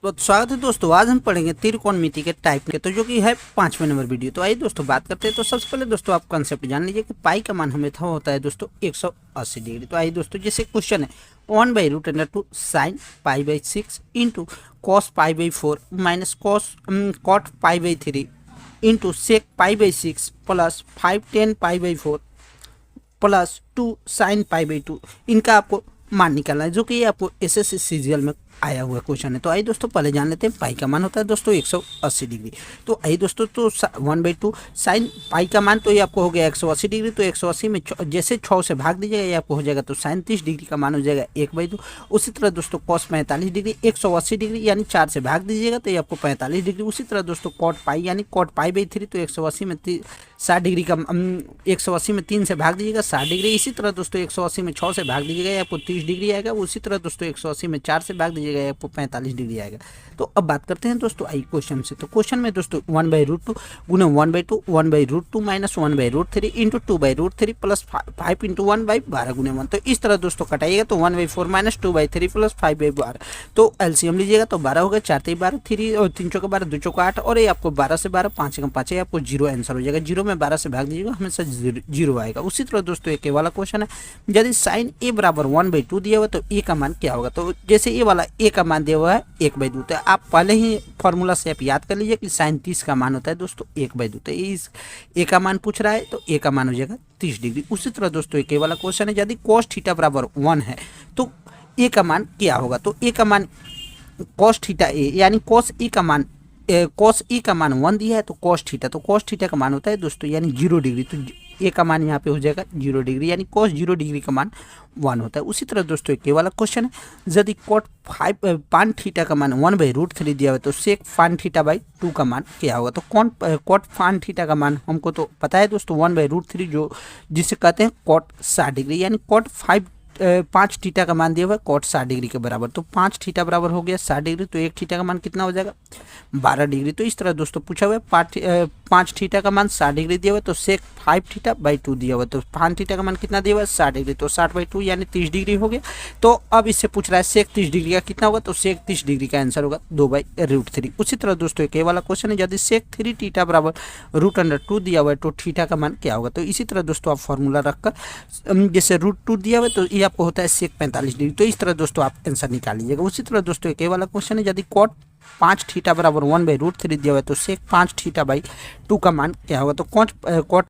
तो स्वागत है दोस्तों। आज हम पढ़ेंगे त्रिकोणमिति के टाइप के, तो जो कि है 5वें नंबर वीडियो। तो आइए दोस्तों बात करते हैं। तो सबसे पहले दोस्तों आप कंसेप्ट जान लीजिए कि पाई का मान हमें होता है दोस्तों 180 डिग्री। तो आइए दोस्तों, जैसे क्वेश्चन है 1/√2 साइन पाई/6 इंटू कॉस पाई/4 माइनस कॉट पाई/3 इंटू सेक पाई/6 प्लस 5 tan पाई/4 प्लस 2 साइन पाई/2। इनका आपको मान निकालना है, जो कि आपको एसएससी सीजीएल में आया हुआ क्वेश्चन है। तो आइए दोस्तों पहले जान लेते हैं। पाई का मान होता है दोस्तों 180 डिग्री। तो आइए दोस्तों, तो 1/2 साइन पाई का मान तो ये आपको हो गया 180 डिग्री। तो 180 में जैसे 6 से भाग दीजिएगा ये आपको हो जाएगा, तो साइन 30 डिग्री का मान हो जाएगा 1/2। उसी तरह दोस्तों कॉस 45 डिग्री 180 डिग्री यानी 4 से भाग दीजिएगा तो ये आपको 45 डिग्री। उसी तरह दोस्तों कॉट पाई यानी कॉट पाई/3 तो 180 में 60 डिग्री का 180 में 3 से भाग दीजिएगा 60 डिग्री। इसी तरह दोस्तों 180 में 6 से भाग दीजिएगा ये आपको 30 डिग्री आएगा। उसी तरह दोस्तों 180 में 4 से भाग दीजिएगा आपको 45 डिग्री आएगा। तो अब बात करते हैं दोस्तों आई क्वेश्चन से। तो क्वेश्चन में दोस्तों 1/√2 गुना 1/2 1/√2 माइनस 1/√3 इंटू 2/√3 प्लस 5 इंटू 1/12 गुने 1। तो इस तरह दोस्तों कटाइएगा तो 1/4 माइनस 2/3 प्लस 5/12। तो एलसीएम लीजिएगा तो 12 होगा, 4 3 12 3 और 3 चौका 12 2 चौका 8 और ये आपको 12 से 12 5 का 5 है, आपको 0 आंसर हो जाएगा। 0 में 12 से भाग दीजिएगा हमेशा 0 आएगा। उसी तरह दोस्तों एक वाला क्वेश्चन है, यदि साइन ए बराबर 1/2 दिया हुआ तो ए का मान क्या होगा। तो जैसे ये वाला ए का मान दिया हुआ है 1/2, तो आप पहले ही फॉर्मूला से आप याद कर लीजिए कि साइन 30 का मान होता है दोस्तों 1/2। तो इस ए का मान पूछ रहा है तो ए का मान हो जाएगा 30 डिग्री। उसी तरह दोस्तों एक वाला क्वेश्चन है, यदि cos थीटा बराबर 1 है तो ए का मान क्या होगा। तो ए का मान cos थीटा ए यानी cos ई का मान cos ई का मान 1 दिया है तो cos थीटा का मान होता है दोस्तों यानी 0 डिग्री। तो ए का मान यहाँ पे हो जाएगा 0 डिग्री यानी cos 0 डिग्री का मान 1 होता है। उसी तरह दोस्तों एक वाला क्वेश्चन है, यदि tan थीटा का मान 1/√3 दिया हुआ तो sec tan थीटा/2 का मान क्या होगा। तो cot tan थीटा का मान हमको तो पता है दोस्तों 1/√3 जो जिसे कहते हैं cot 60 डिग्री यानी cot 5 थीटा का मान दिया हुआ है cot 60 डिग्री के बराबर। तो 5 थीटा बराबर हो गया 60 डिग्री, तो 1 थीटा का मान कितना हो जाएगा 12 डिग्री। तो इस तरह दोस्तों पूछा हुआ है 5 थीटा का मान 60 डिग्री दिया हुआ है तो sec 5 थीटा/2 दिया हुआ है। तो 5 थीटा का मान कितना दिया हुआ है 60 डिग्री, तो 60/2 यानी 30 डिग्री हो गया। तो अब इससे पूछ रहा है sec 30 डिग्री का कितना होगा, तो sec 30 डिग्री का आंसर होगा 2/√3। उसी तरह दोस्तों एक वाला क्वेश्चन है, यदि sec 3 थीटा बराबर √2 दिया हुआ है तो थीटा का मान क्या होगा। तो इसी तरह दोस्तों आप फॉर्मूला रखकर जैसे √2 दिया हुआ है तो ये आपको होता है sec 45 डिग्री। तो इस तरह दोस्तों आप आंसर निकाल लीजिएगा। उसी तरह दोस्तों एक वाला क्वेश्चन है, यदि cot 5 थीटा बराबर 1/√3 दिया हुआ है तो sec 5 थीटा/2 का मान क्या होगा। तो cot